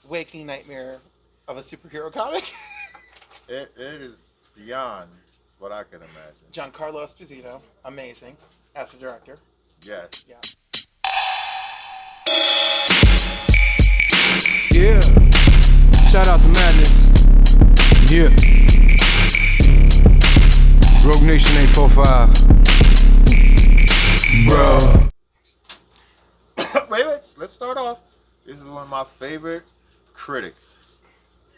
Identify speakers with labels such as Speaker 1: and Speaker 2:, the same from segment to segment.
Speaker 1: waking nightmare of a superhero comic.
Speaker 2: It is beyond what I can imagine.
Speaker 1: Giancarlo Esposito, amazing as a director.
Speaker 2: Yes.
Speaker 1: Yeah.
Speaker 3: Yeah. Shout out to Madness. Yeah. Rogue Nation 845. Bro.
Speaker 2: Wait. Let's start off. This is one of my favorite critics.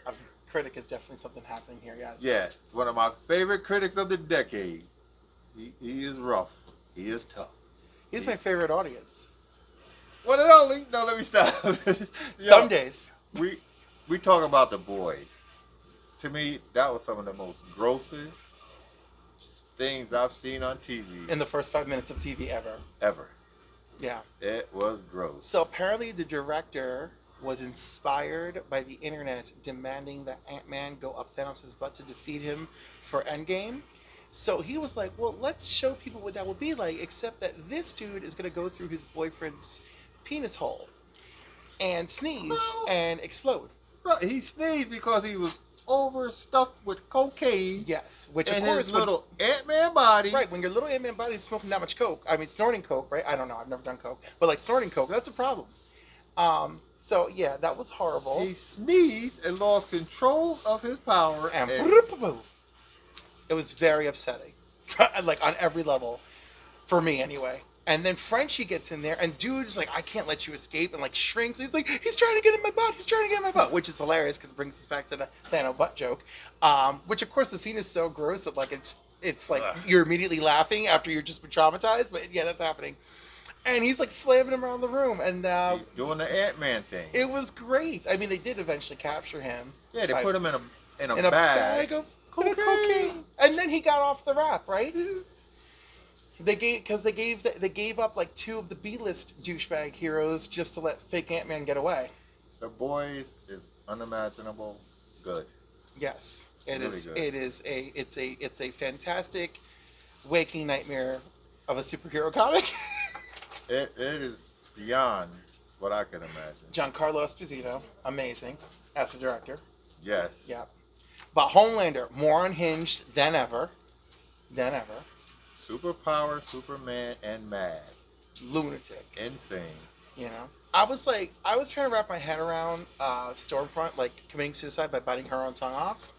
Speaker 1: A critic is definitely something happening here, yes.
Speaker 2: Yeah, one of my favorite critics of the decade. He is rough. He is tough.
Speaker 1: He's my favorite audience.
Speaker 2: One and only. No, let me stop.
Speaker 1: Some days.
Speaker 2: We talk about The Boys. To me, that was some of the most grossest things I've seen on TV.
Speaker 1: In the first 5 minutes of TV ever.
Speaker 2: Ever.
Speaker 1: Yeah.
Speaker 2: It was gross.
Speaker 1: So apparently the director was inspired by the internet demanding that Ant-Man go up Thanos' butt to defeat him for Endgame. So he was like, well, let's show people what that would be like, except that this dude is going to go through his boyfriend's penis hole and sneeze and explode.
Speaker 2: Bro, he sneezed because he was overstuffed with cocaine.
Speaker 1: Yes, which
Speaker 2: and
Speaker 1: of course
Speaker 2: his little Ant-Man body.
Speaker 1: Right, when your little Ant-Man body is smoking that much coke, I mean snorting coke, right? I don't know, I've never done coke, but like snorting coke, that's a problem. So yeah, that was horrible.
Speaker 2: He sneezed and lost control of his power,
Speaker 1: And
Speaker 2: and
Speaker 1: it was very upsetting, like on every level, for me anyway. And then Frenchie gets in there, and dude is like, I can't let you escape, and like shrinks. He's like, he's trying to get in my butt. He's trying to get in my butt, which is hilarious because it brings us back to the Thanos butt joke. Which of course the scene is so gross that like it's like you're immediately laughing after you're just been traumatized. But yeah, that's happening. And he's like slamming him around the room, and
Speaker 2: he's doing the Ant-Man thing.
Speaker 1: it was great. I mean, they did eventually capture him.
Speaker 2: Yeah, they put him in a
Speaker 1: in a
Speaker 2: bag.
Speaker 1: bag of cocaine, and then he got off the rap, right? They gave up like 2 of the B-list douchebag heroes just to let fake Ant-Man get away.
Speaker 2: The Boys is unimaginable good.
Speaker 1: Yes, it
Speaker 2: Really
Speaker 1: is.
Speaker 2: good.
Speaker 1: It's a fantastic waking nightmare of a superhero comic.
Speaker 2: It is beyond what I can imagine.
Speaker 1: Giancarlo Esposito, amazing as a director.
Speaker 2: Yes.
Speaker 1: Yeah, but Homelander more unhinged than ever.
Speaker 2: Superpower, Superman, and mad.
Speaker 1: Lunatic.
Speaker 2: Insane.
Speaker 1: You know, I was trying to wrap my head around Stormfront like committing suicide by biting her own tongue off,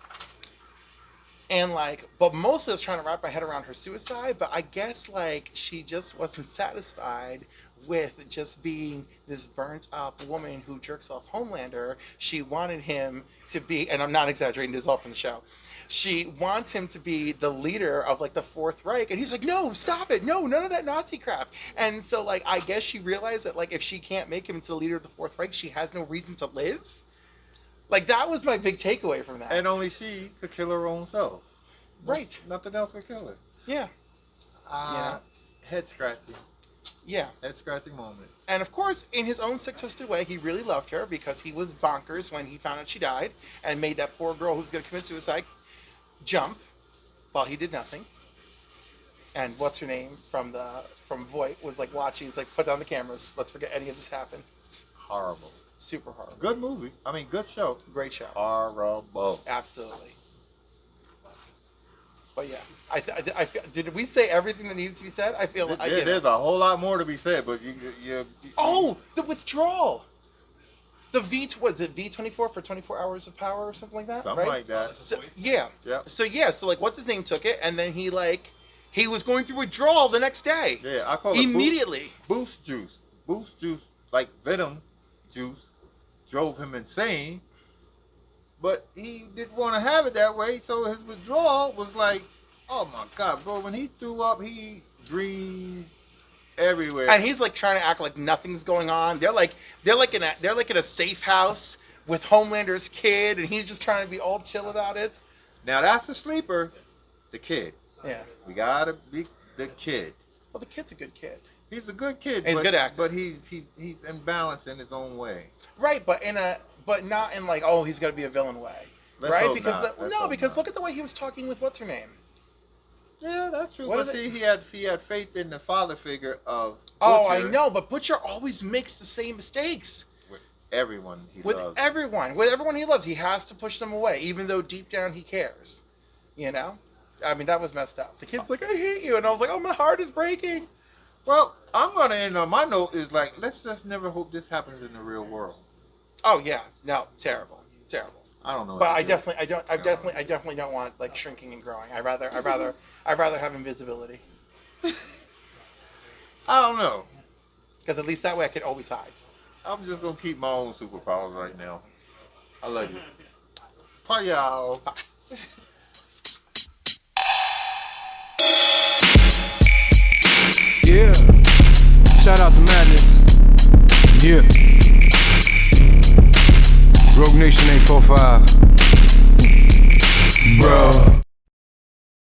Speaker 1: and like, but mostly I was trying to wrap my head around her suicide. But I guess like she just wasn't satisfied with just being this burnt up woman who jerks off Homelander. She wanted him to be, and I'm not exaggerating, this is all from the show. She wants him to be the leader of like the Fourth Reich, and he's like, no, stop it, no, none of that Nazi crap. And so like I guess she realized that like if she can't make him into the leader of the Fourth Reich, she has no reason to live. Like that was my big takeaway from that.
Speaker 2: And only she could kill her own self.
Speaker 1: Right.
Speaker 2: Nothing else could kill her.
Speaker 1: Yeah.
Speaker 2: Head scratching.
Speaker 1: Yeah.
Speaker 2: Head scratching moments.
Speaker 1: And of course, in his own sick, twisted way, he really loved her because he was bonkers when he found out she died and made that poor girl who was going to commit suicide jump while he did nothing. And what's her name from Voight was like watching. He's like, put down the cameras. Let's forget any of this happened.
Speaker 2: Horrible.
Speaker 1: Super horrible.
Speaker 2: Good movie. I mean, good show.
Speaker 1: Great show.
Speaker 2: Horrible.
Speaker 1: Absolutely. But yeah, I feel, did we say everything that needed to be said? I feel
Speaker 2: There's a whole lot more to be said, but you
Speaker 1: Oh, the withdrawal. The was it V24 for 24 hours of power or something like that?
Speaker 2: Something
Speaker 1: right?
Speaker 2: like that.
Speaker 1: So, yeah.
Speaker 2: Yep.
Speaker 1: So like what's his name took it, and then he was going through withdrawal the next day.
Speaker 2: Yeah, I call it
Speaker 1: immediately.
Speaker 2: Boost juice. Boost juice, like Venom juice, drove him insane. But he didn't want to have it that way, so his withdrawal was like, oh my God, bro! When he threw up, he dreamed everywhere.
Speaker 1: And he's like trying to act like nothing's going on. They're like in a safe house with Homelander's kid, and he's just trying to be all chill about it.
Speaker 2: Now that's the sleeper, the kid.
Speaker 1: Yeah.
Speaker 2: We gotta be the kid.
Speaker 1: Well, the kid's a good kid.
Speaker 2: He's a good kid.
Speaker 1: He's a good actor.
Speaker 2: But he's imbalanced in his own way.
Speaker 1: Right, but not in like, oh, he's got to be a villain way,
Speaker 2: Let's
Speaker 1: right?
Speaker 2: hope
Speaker 1: Because
Speaker 2: not.
Speaker 1: because look at the way he was talking with what's her name.
Speaker 2: Yeah, that's true.
Speaker 1: What
Speaker 2: But
Speaker 1: is
Speaker 2: see, he had faith in the father figure of Butcher.
Speaker 1: Oh, I know, but Butcher always makes the same mistakes.
Speaker 2: everyone he
Speaker 1: with
Speaker 2: loves.
Speaker 1: everyone he loves, he has to push them away, even though deep down he cares. You know, I mean, that was messed up. The kid's like, "I hate you," and I was like, "Oh, my heart is breaking."
Speaker 2: Well, I'm gonna end on my note is like, let's just never hope this happens in the real world.
Speaker 1: Oh yeah, no, terrible.
Speaker 2: I don't know.
Speaker 1: But I definitely don't want like shrinking and growing. I'd rather have invisibility.
Speaker 2: I don't know.
Speaker 1: Because at least that way I could always hide.
Speaker 2: I'm just gonna keep my own superpowers right now. I love you. Bye, y'all.
Speaker 3: Yeah. Shout out to Madness. Yeah. Rogue Nation 845. Bro.